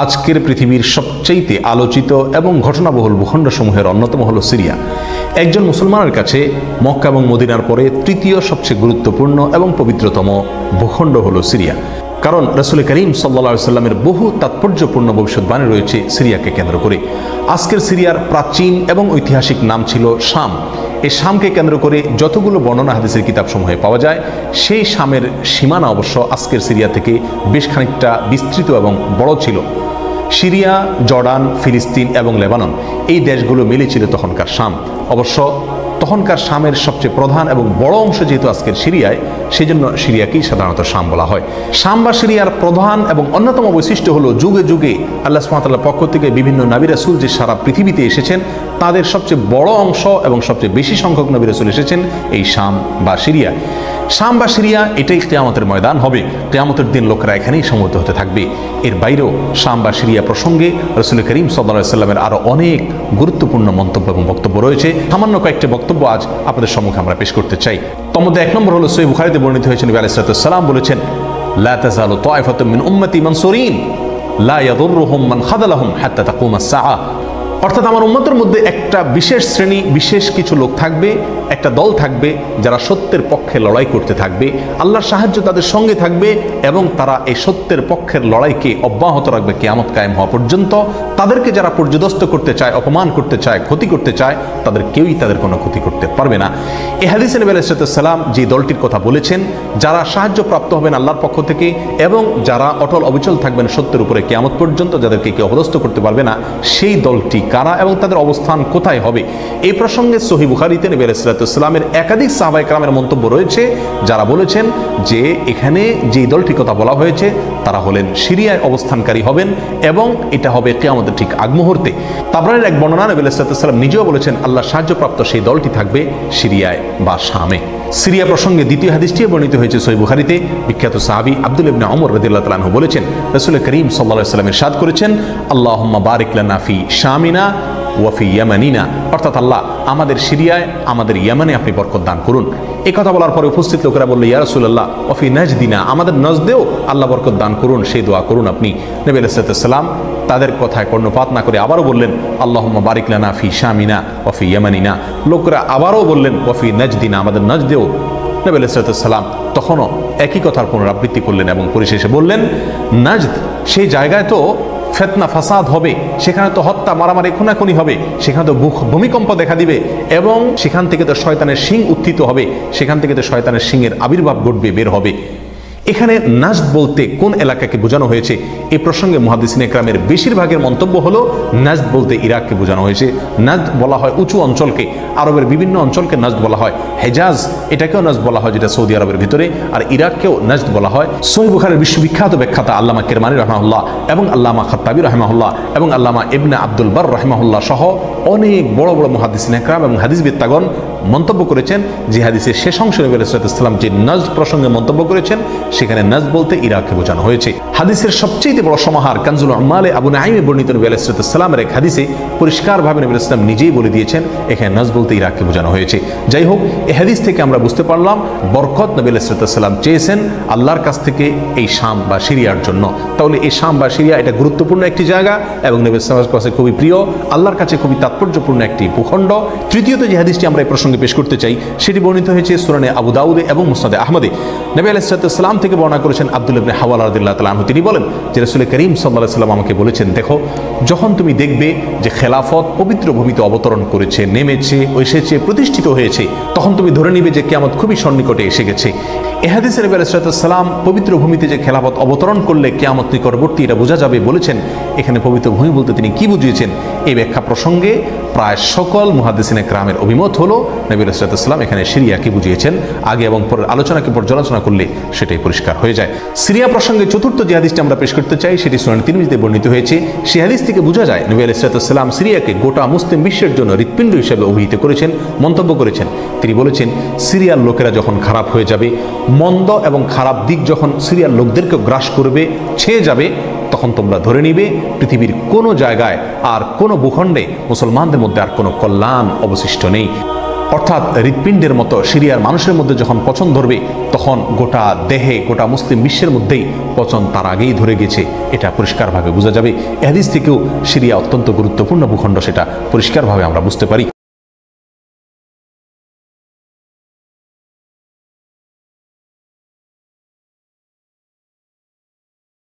আজকের পৃথিবীর সবচেয়ে আলোচিত এবং ঘটনাবহুল ভূখণ্ডসমূহের অন্যতম হলো সিরিয়া। একজন মুসলমানের কাছে মক্কা এবং মদিনার পরে তৃতীয় সবচেয়ে গুরুত্বপূর্ণ এবং পবিত্রতম ভূখণ্ড হলো সিরিয়া। কারণ রাসূল করিম সাল্লাল্লাহু আলাইহি ওয়াসাল্লামের বহু তাৎপর্যপূর্ণ ভবিষ্যৎবাণী রয়েছে সিরিয়াকে কেন্দ্র করে। আজকের সিরিয়ার প্রাচীন এবং ঐতিহাসিক নাম ছিল শাম। এই শামকে কেন্দ্র করে যতগুলো বর্ণনা হাদিসের কিতাবসমূহে পাওয়া যায়, সেই শামের সীমানা অবশ্য আজকের সিরিয়া থেকে বেশ খানিকটা বিস্তৃত এবং বড় ছিল। সিরিয়া, জর্ডান, ফিলিস্তিন এবং লেবানন এই দেশগুলো মিলে ছিল তখনকার শাম। অবশ্য তখনকার শামের সবচেয়ে প্রধান এবং বড় অংশ যেহেতু আজকের সিরিয়ায়, সেই জন্য সিরিয়াকেই সাধারণত শাম বলা হয়। শাম বা সিরিয়ার প্রধান এবং অন্যতম বৈশিষ্ট্য হলো যুগে যুগে আল্লাহ সুবহানাহু ওয়া তাআলার পক্ষ থেকে বিভিন্ন নবী রাসূল যে সারা পৃথিবীতে এসেছেন, তাদের সবচেয়ে বড় অংশ এবং সবচেয়ে বেশি সংখ্যক নবী রাসূল এসেছেন এই শাম বা সিরিয়া। শাম বা সিরিয়া এটাই কিয়ামতের ময়দান হবে। কিয়ামতের দিন লোকেরা এখানেই সমবেত হতে থাকবে। এর বাইরেও শাম বা সিরিয়া প্রসঙ্গে রাসূল করিম সাল্লাল্লাহু আলাইহি ওয়াসাল্লামের আরও অনেক গুরুত্বপূর্ণ মন্তব্য এবং বক্তব্য রয়েছে। সামান্য কয়েকটি বক্তব্য আজ আপনাদের সম্মুখে আমরা পেশ করতে চাই। তার মধ্যে এক নম্বর হলো সহিহ বুখারীতে বর্ণিত হয়েছে, নবী আলাইহিস সালাতু ওয়াস সালাম বলেছেন, লা তাযালু তায়ফাতুম মিন উম্মতি মানসুরিন লা ইয়াদুররুহুম মান খাযালাহুম হাত্তা তাকুমাস সাআ। অর্থাৎ আমার উম্মতের মধ্যে একটা বিশেষ শ্রেণী, বিশেষ কিছু লোক থাকবে, একটা দল থাকবে যারা সত্যের পক্ষে লড়াই করতে থাকবে, আল্লাহর সাহায্য তাদের সঙ্গে থাকবে এবং তারা এই সত্যের পক্ষের লড়াইকে অব্যাহত রাখবে কিয়ামত কায়েম হওয়া পর্যন্ত। তাদেরকে যারা পর্যদস্ত করতে চায়, অপমান করতে চায়, ক্ষতি করতে চায়, তাদের কেউই তাদের কোনো ক্ষতি করতে পারবে না। এই হাদিসে নবী আলাইহিস সালাম যে দলটির কথা বলেছেন, যারা সাহায্য প্রাপ্ত হবেন আল্লাহর পক্ষ থেকে এবং যারা অটল অবিচল থাকবেন সত্যের উপরে কিয়ামত পর্যন্ত, যাদেরকে কেউ অপদস্থ করতে পারবে না, সেই দলটি কারা এবং তাদের অবস্থান কোথায় হবে, এই প্রসঙ্গে সহিহ বুখারীতে নবী আলাইহিস সালামের একাধিক সাহাবায়ে কেরামের মন্তব্য রয়েছে, যারা বলেছেন যে এখানে যে দলটির কথা বলা হয়েছে তারা হলেন সিরিয়ায় অবস্থানকারী হবেন এবং এটা হবে কিয়ামতের ঠিক আগ মুহূর্তে। তাবরানীর এক বর্ণনা নবী আলাইহিস সালাম নিজেও বলেছেন আল্লাহ সাহায্যপ্রাপ্ত সেই দলটি থাকবে সিরিয়ায় বা শামে। সিরিয়া প্রসঙ্গে দ্বিতীয় হাদিসটি বর্ণিত হয়েছে সহিহ বুখারীতে। বিখ্যাত সাহাবী আব্দুল্লাহ ইবনে ওমর রাদিয়াল্লাহু তাআলা আনহু বলেছেন, রাসূল করিম সাল্লাল্লাহু আলাইহি ওয়াসাল্লাম ইরশাদ করেছেন, আল্লাহুম্মা বারিক লানা ফি শামিনা ওয়া ফি ইয়ামানিনা। অর্থাৎ আল্লাহ আমাদের সিরিয়ায়, আমাদের ইয়ামানে আপনি বরকত দান করুন। এই কথা বলার পরে উপস্থিত লোকেরা বলল, ইয়া রাসূলুল্লাহ ওয়া ফি নাজদিনা, আমাদের নজদেও আল্লাহ বরকত দান করুন, সেই দোয়া করুন আপনি। নবী আলাইহিস সালাম তাদের কথায় কর্ণপাত না করে আবারও বললেন, আল্লাহুম্মা বারিক লানা ফি শামিনা ওয়া ফি ইয়ামানিনা। লোকেরা আবারও বললেন, ওয়া ফি নাজদিনা, আমাদের নজদেও। নবী আলাইহিস সালাম তখনও একই কথার পুনরাবৃত্তি করলেন এবং পরিশেষে বললেন, নাজদ সেই জায়গায় তো ফিতনা ফাসাদ হবে, সেখানে তো হত্যা মারামারি খুনাখুনি হবে, সেখানে তো ভূমিকম্প দেখা দিবে এবং সেখান থেকে তো শয়তানের শিং উত্থিত হবে, সেখান থেকে তো শয়তানের শিংয়ের আবির্ভাব ঘটবে, বের হবে। এখানে নাজদ বলতে কোন এলাকাকে বোঝানো হয়েছে, এই প্রসঙ্গে মুহাদ্দিসিনে কেরামের বেশিরভাগের মন্তব্য হলো নাজদ বলতে ইরাককে বোঝানো হয়েছে। নাজদ বলা হয় উঁচু অঞ্চলকে, আরবের বিভিন্ন অঞ্চলকে নাজদ বলা হয়। হেজাজ এটাকেও নাজদ বলা হয়, যেটা সৌদি আরবের ভিতরে, আর ইরাককেও নাজদ বলা হয়। সহিহ বুখারীর বিশ্ববিখ্যাত ব্যাখ্যাতা আল্লামা কিরমানি রাহিমাহুল্লাহ এবং আল্লামা খাত্তাবী রাহিমাহুল্লাহ এবং আল্লামা ইবনে আব্দুল বার রাহিমাহুল্লাহ সহ অনেক বড় বড় মুহাদ্দিসিনে কেরাম এবং হাদিসবিদগণ মন্তব্য করেছেন যে হাদিসের শেষ অংশে নবী আলাইহিস সালাম যে নাজদ প্রসঙ্গে মন্তব্য করেছেন, সেখানে নাজদ বলতে ইরাককে বোঝানো হয়েছে। হাদিসের সবচেয়ে বড় সমাহার কানজুল উম্মালে আবু নাঈমে বর্ণিত নবী আলাইহিস সালামের এক হাদিসে পরিষ্কারভাবে নবী আলাইহিস সালাম নিজেই বলে দিয়েছেন এখানে নাজদ বলতে ইরাককে বোঝানো হয়েছে। যাই হোক, এই হাদিস থেকে আমরা বুঝতে পারলাম বরকত নবী আলাইহিস সালাম চেয়েছেন আল্লাহর কাছ থেকে এই শাম বা সিরিয়ার জন্য। তাহলে এই শাম বা সিরিয়া এটা গুরুত্বপূর্ণ একটি জায়গা এবং নবী সাল্লাল্লাহু আলাইহি ওয়াসাল্লামের কাছে খুবই প্রিয়, আল্লাহর কাছে খুবই তাৎপর্যপূর্ণ একটি ভূখণ্ড। তৃতীয়ত যে হাদিসটি আমরা এই প্রসঙ্গে পেশ করতে চাই, সেটি বর্ণিত হয়েছে সুনানে আবু দাউদে এবং মুসনাদে আহমদে। নবী আলাইহিস সালাম থেকে বর্ণনা করেছেন আব্দুল্লাহ ইবনে হাওয়ালা রাদিয়াল্লাহু তাআলা আনহু, তিনি বলেন যে রাসূল করিম সাল্লাল্লাহু আলাইহি ওয়াসাল্লাম আমাকে বলেছেন, দেখো যখন তুমি দেখবে যে খেলাফত পবিত্র ভূমিতে অবতরণ করেছে, নেমেছে, এসেছে, প্রতিষ্ঠিত হয়েছে, তখন তুমি ধরে নিবে যে কিয়ামত খুবই সন্নিকটে এসে গেছে। এই হাদিসে নবী আলাইহিস সালাম পবিত্র ভূমিতে যে খেলাফত অবতরণ করলে কিয়ামত নিকটবর্তী এটা বোঝা যাবে বলেছেন। এখানে পবিত্র ভূমি বলতে তিনি কি বুঝিয়েছেন, এই ব্যাখ্যা প্রসঙ্গে প্রায় সকল মুহাদ্দিসিনে কেরামের অভিমত হলো নবী আলাইহিস সালাম এখানে সিরিয়াকে বুঝিয়েছেন। আগে এবং পরের আলোচনাকে পর্যালোচনা করলে সেটাই পরিষ্কার হয়ে যায়। সিরিয়া প্রসঙ্গে চতুর্থ যে হাদিসটি আমরা পেশ করতে চাই, সেটি সুনান তিরমিজিতে বর্ণিত হয়েছে। সেই হাদিস থেকে বোঝা যায় নবী আলাইহিস সালাম সিরিয়াকে গোটা মুসলিম বিশ্বের জন্য হৃৎপিণ্ড হিসেবে অভিহিত করেছেন, মন্তব্য করেছেন। তিনি বলেছেন, সিরিয়ার লোকেরা যখন খারাপ হয়ে যাবে, মন্দ এবং খারাপ দিক যখন সিরিয়ার লোকদেরকে গ্রাস করবে, ছেয়ে যাবে, তখন তোমরা ধরে নিবে পৃথিবীর কোনো জায়গায় আর কোনো ভূখণ্ডে মুসলমানদের মধ্যে আর কোনো কল্যাণ অবশিষ্ট নেই। অর্থাৎ হৃৎপিণ্ডের মতো সিরিয়ার মানুষের মধ্যে যখন পছন্দ ধরবে, তখন তখন গোটা দেহে, গোটা মুসলিম বিশ্বের মধ্যেই পচন তার আগেই ধরে গেছে, এটা পরিষ্কারভাবে বোঝা যাবে। এ হাদিস থেকেও সিরিয়া অত্যন্ত গুরুত্বপূর্ণ ভূখণ্ড, সেটা পরিষ্কারভাবে আমরা বুঝতে পারি।